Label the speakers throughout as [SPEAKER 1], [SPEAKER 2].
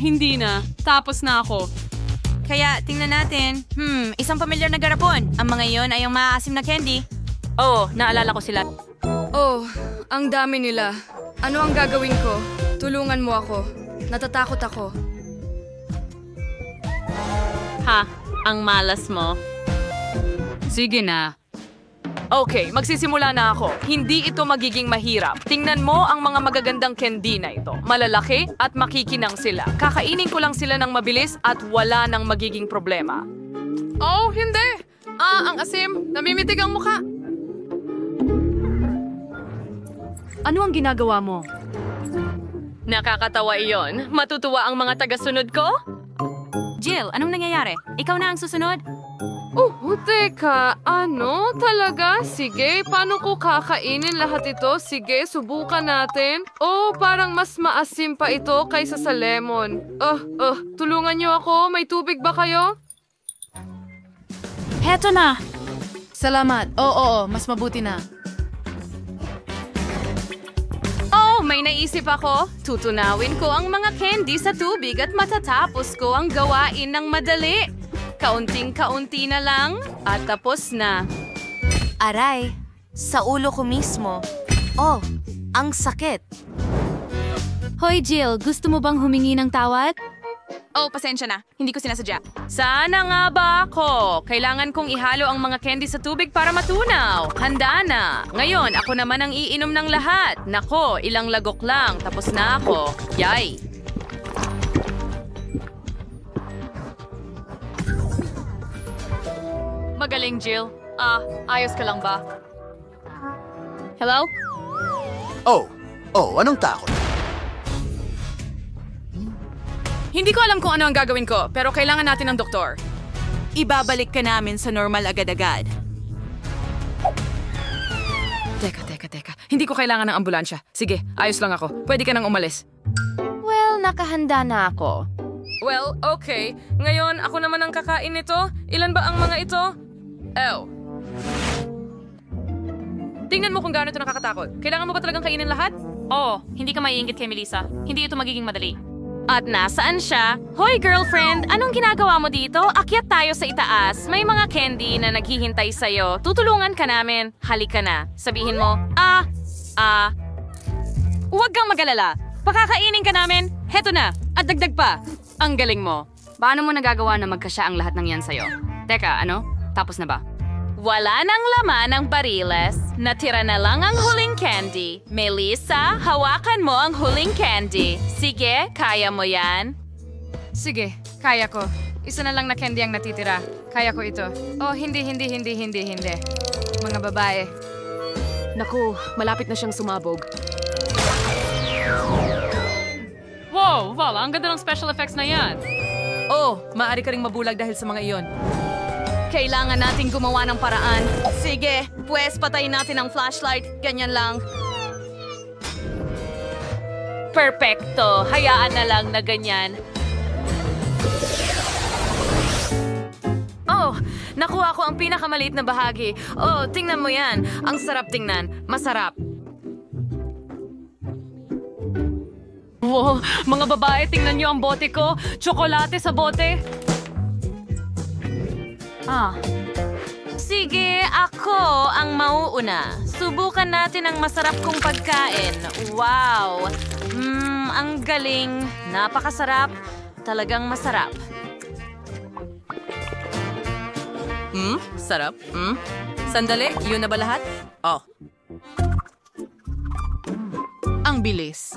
[SPEAKER 1] hindi na. Tapos na ako.
[SPEAKER 2] Kaya, tingnan natin. Isang pamilyar na garapon. Ang mga iyon ay ang maaasim na candy. Oh, naalala ko sila.
[SPEAKER 3] Oh, ang dami nila. Ano ang gagawin ko? Tulungan mo ako. Natatakot ako.
[SPEAKER 1] Ha, ang malas mo. Sige na. Okay, magsisimula na ako. Hindi ito magiging mahirap. Tingnan mo ang mga magagandang candy na ito. Malalaki at makikinang sila. Kakainin ko lang sila ng mabilis at wala nang magiging problema. Oh, hindi! Ang asim. Namimitig ang mukha. Ano ang ginagawa mo? Nakakatawa iyon. Matutuwa ang mga tagasunod ko?
[SPEAKER 2] Jill, anong nangyayari? Ikaw na ang susunod?
[SPEAKER 1] Teka, ano? Talaga? Sige, paano ko kakainin lahat ito? Sige, subukan natin. Parang mas maasim pa ito kaysa sa lemon. Tulungan niyo ako. May tubig ba kayo?
[SPEAKER 2] Heto na!
[SPEAKER 3] Salamat. Oo, mas mabuti na.
[SPEAKER 1] May naisip ako. Tutunawin ko ang mga candy sa tubig at matatapos ko ang gawain ng madali. Kaunting-kaunti na lang at tapos na.
[SPEAKER 2] Aray, sa ulo ko mismo. Oh, ang sakit.
[SPEAKER 4] Hoy Jill, gusto mo bang humingi ng tawad?
[SPEAKER 2] Pasensya na. Hindi ko sinasadya.
[SPEAKER 1] Sana nga ba ako? Kailangan kong ihalo ang mga candy sa tubig para matunaw. Handa na. Ngayon, ako naman ang iinom ng lahat. Nako, ilang lagok lang. Tapos na ako. Yay! Magaling, Jill. Ayos ka lang ba? Hello?
[SPEAKER 5] Anong takot?
[SPEAKER 1] Hindi ko alam kung ano ang gagawin ko, pero kailangan natin ng doktor.
[SPEAKER 2] Ibabalik ka namin sa normal agad-agad.
[SPEAKER 1] Teka. Hindi ko kailangan ng ambulansya. Sige, ayos lang ako. Pwede ka nang umalis.
[SPEAKER 4] Well, nakahanda na ako.
[SPEAKER 1] Well, okay. Ngayon, ako naman ang kakain nito. Ilan ba ang mga ito? Tingnan mo kung gaano ito nakakatakot. Kailangan mo ba talagang kainin lahat?
[SPEAKER 2] Hindi ka maiinggit kay Melissa. Hindi ito magiging madali. At nasaan siya? Hoy girlfriend, anong ginagawa mo dito? Akyat tayo sa itaas. May mga candy na naghihintay sa'yo. Tutulungan ka namin. Halika na. Sabihin mo, Huwag kang mag-alala. Pakakainin ka namin. Heto na. At dagdag pa. Ang galing mo. Paano mo nagagawa na magkasya ang lahat ng yan sa'yo? Teka, ano? Tapos na ba? Wala nang laman ang bariles. Natira na lang ang huling candy. Melissa, hawakan mo ang huling candy. Sige, kaya mo yan?
[SPEAKER 3] Sige, kaya ko. Isa na lang na candy ang natitira. Kaya ko ito. Hindi. Mga babae.
[SPEAKER 1] Naku, malapit na siyang sumabog. Wow, ang ganda ng special effects na yan. Maaari ka ring mabulag dahil sa mga iyon. Kailangan nating gumawa ng paraan. Sige, pues patayin natin ang flashlight. Ganyan lang. Perfecto. Hayaan na lang na ganyan. Nakuha ko ang pinakamaliit na bahagi. Tingnan mo yan. Ang sarap tingnan. Masarap. Wow, mga babae, tingnan niyo ang bote ko. Tsokolate sa bote. Sige, ako ang mauuna. Subukan natin ang masarap kong pagkain. Wow! Ang galing. Napakasarap. Talagang masarap. Sarap. Sandali, yun na ba lahat?
[SPEAKER 6] Ang bilis.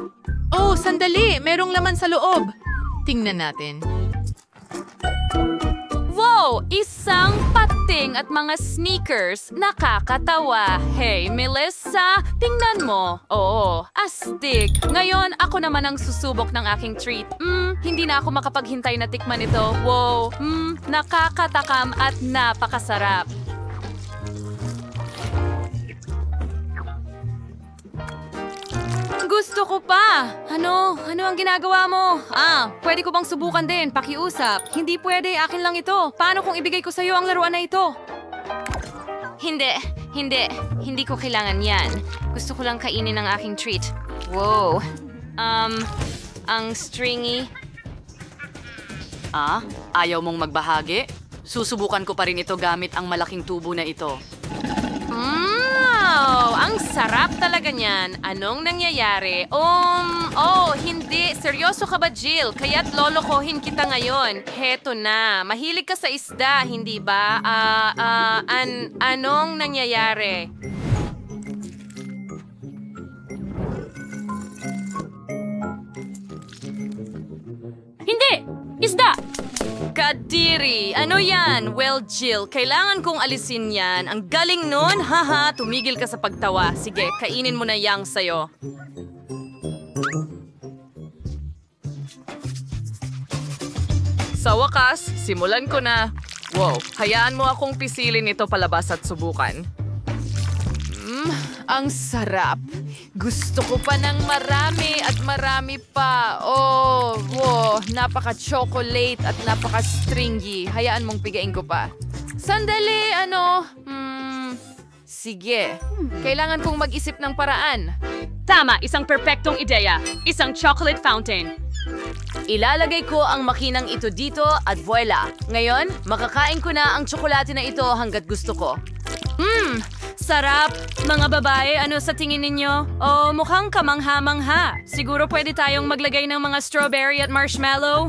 [SPEAKER 6] Sandali! Merong laman sa loob. Tingnan natin.
[SPEAKER 1] Wow! Isang pating at mga sneakers. Nakakatawa. Hey, Melissa, tingnan mo. Astig. Ngayon, ako naman ang susubok ng aking treat. Hindi na ako makapaghintay na tikman ito. Wow! Nakakatakam at napakasarap. Gusto ko pa! Ano ang ginagawa mo? Pwede ko bang subukan din? Pakiusap. Hindi pwede, akin lang ito. Paano kung ibigay ko sa'yo ang laruan na ito? Hindi ko kailangan yan. Gusto ko lang kainin ang aking treat. Wow. Ang stringy. Ayaw mong magbahagi? Susubukan ko pa rin ito gamit ang malaking tubo na ito.
[SPEAKER 3] Ang sarap talaga niyan. Anong nangyayari? Hindi. Seryoso ka ba, Jill? Kaya't lolokohin kita ngayon. Heto na. Mahilig ka sa isda, hindi ba? Anong nangyayari?
[SPEAKER 2] Hindi! Isda!
[SPEAKER 1] Kadiri! Ano yan? Well, Jill, kailangan kong alisin yan. Ang galing nun! Haha, tumigil ka sa pagtawa. Sige, kainin mo na yang sayo. Sa wakas, simulan ko na. Wow, hayaan mo akong pisilin ito palabas at subukan.
[SPEAKER 3] Ang sarap. Gusto ko pa ng marami at marami pa. Wow, napaka-chocolate at napaka-stringy. Hayaan mong pigain ko pa. Sandali, sige. Kailangan kong mag-isip ng paraan.
[SPEAKER 2] Tama, isang perpektong ideya. Isang chocolate fountain.
[SPEAKER 1] Ilalagay ko ang makinang ito dito at voila. Ngayon, makakain ko na ang tsokolate na ito hanggat gusto ko.
[SPEAKER 2] Sarap! Mga babae, ano sa tingin ninyo? Mukhang kamangha-mangha. Siguro pwede tayong maglagay ng mga strawberry at marshmallow?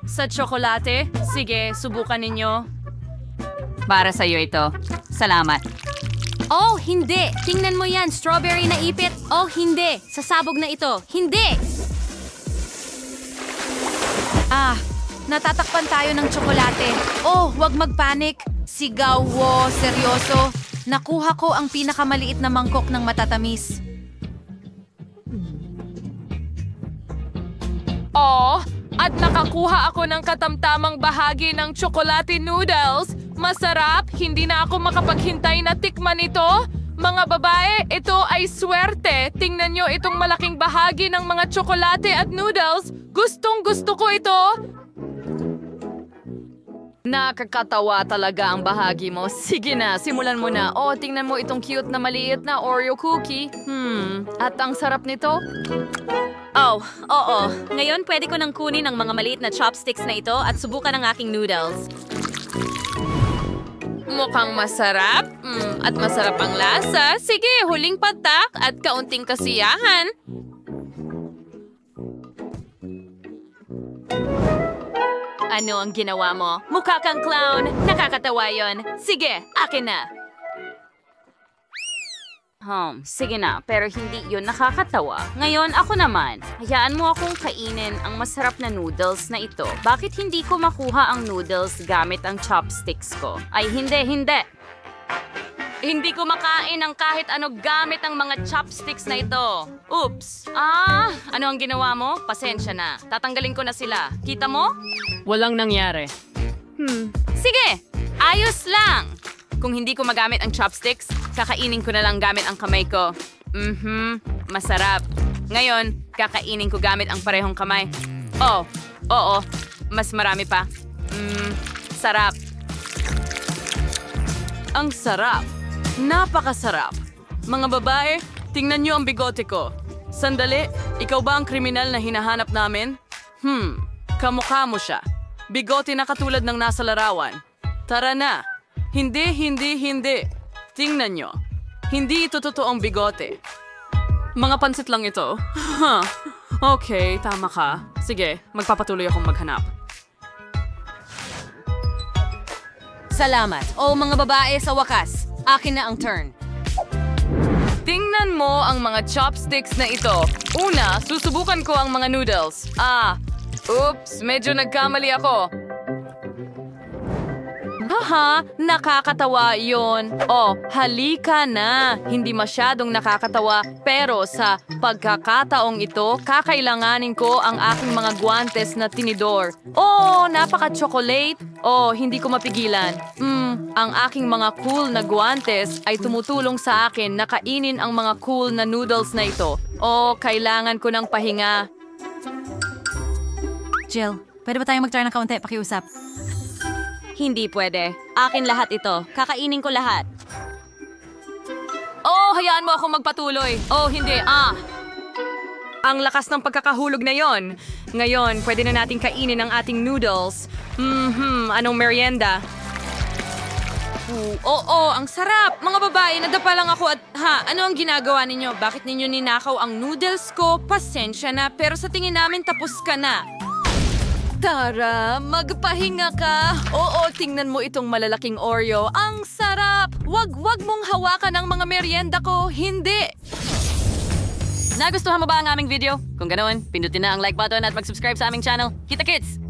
[SPEAKER 2] Sa tsokolate? Sige, subukan ninyo. Para sa'yo ito. Salamat.
[SPEAKER 4] Oh, hindi! Tingnan mo yan, strawberry na ipit. Oh, hindi! Sasabog na ito. Hindi! Natatakpan tayo ng tsokolate. Oh, wag magpanik. Sigaw, seryoso. Nakuha ko ang pinakamaliit na mangkok ng matatamis.
[SPEAKER 3] At nakakuha ako ng katamtamang bahagi ng tsokolate noodles. Masarap, hindi na ako makapaghintay na tikman ito. Mga babae, ito ay swerte. Tingnan nyo itong malaking bahagi ng mga tsokolate at noodles. Gustong-gusto ko ito.
[SPEAKER 1] Nakakatawa talaga ang bahagi mo. Sige na, simulan mo na. Tingnan mo itong cute na maliit na Oreo cookie. At ang sarap nito.
[SPEAKER 2] Oo. Ngayon pwede ko nang kunin ang mga maliit na chopsticks na ito at subukan ang aking noodles.
[SPEAKER 3] Mukhang masarap. At masarap ang lasa. Sige, huling patak at kaunting kasiyahan.
[SPEAKER 2] Ano ang ginawa mo? Mukha kang clown. Nakakatawa yon. Sige, akin na. Sige na, pero hindi yun nakakatawa. Ngayon, ako naman. Hayaan mo akong kainin ang masarap na noodles na ito. Bakit hindi ko makuha ang noodles gamit ang chopsticks ko? Ay, hindi. Hindi ko makain ng kahit ano gamit ang mga chopsticks na ito. Oops. Ano ang ginawa mo? Pasensya na. Tatanggalin ko na sila. Kita mo?
[SPEAKER 1] Walang nangyari.
[SPEAKER 2] Sige, ayos lang. Kung hindi ko magamit ang chopsticks, kakainin ko na lang gamit ang kamay ko. Masarap. Ngayon, kakainin ko gamit ang parehong kamay. Oo, mas marami pa. Sarap.
[SPEAKER 1] Ang sarap. Napakasarap. Mga babae, tingnan niyo ang bigote ko. Sandali, ikaw ba ang kriminal na hinahanap namin? Kamukha mo siya. Bigote na katulad ng nasa larawan. Tara na. Hindi. Tingnan nyo. Hindi ito totoong bigote. Mga pansit lang ito. Okay, tama ka. Sige, magpapatuloy akong maghanap.
[SPEAKER 4] Salamat. Mga babae, sa wakas. Akin na ang turn.
[SPEAKER 1] Tingnan mo ang mga chopsticks na ito. Una, susubukan ko ang mga noodles. Oops, medyo nagkamali ako. Nakakatawa yon. Halika na. Hindi masyadong nakakatawa, pero sa pagkakataong ito, kakailanganin ko ang aking mga guwantes na tinidor. Napaka-chocolate. Hindi ko mapigilan. Ang aking mga cool na guwantes ay tumutulong sa akin na kainin ang mga cool na noodles na ito. Kailangan ko ng pahinga.
[SPEAKER 4] Jill, pwede ba tayong mag-try ng kaunti? Pakiusap.
[SPEAKER 2] Hindi pwede. Akin lahat ito. Kakainin ko lahat.
[SPEAKER 1] Hayaan mo akong magpatuloy. Hindi. Ang lakas ng pagkakahulog na yon. Ngayon, pwede na nating kainin ang ating noodles. Anong merienda?
[SPEAKER 2] Oo, ang sarap! Mga babae, nadapa lang ako at ano ang ginagawa ninyo? Bakit ninyo ninakaw ang noodles ko? Pasensya na, pero sa tingin namin tapos ka na. Tara, magpahinga ka. Oo, tingnan mo itong malalaking Oreo. Ang sarap! Wag mong hawakan ang mga merienda ko. Hindi! Nagustuhan mo ba ang aming video? Kung ganoon, pindutin na ang like button at mag-subscribe sa aming channel. Kita kits!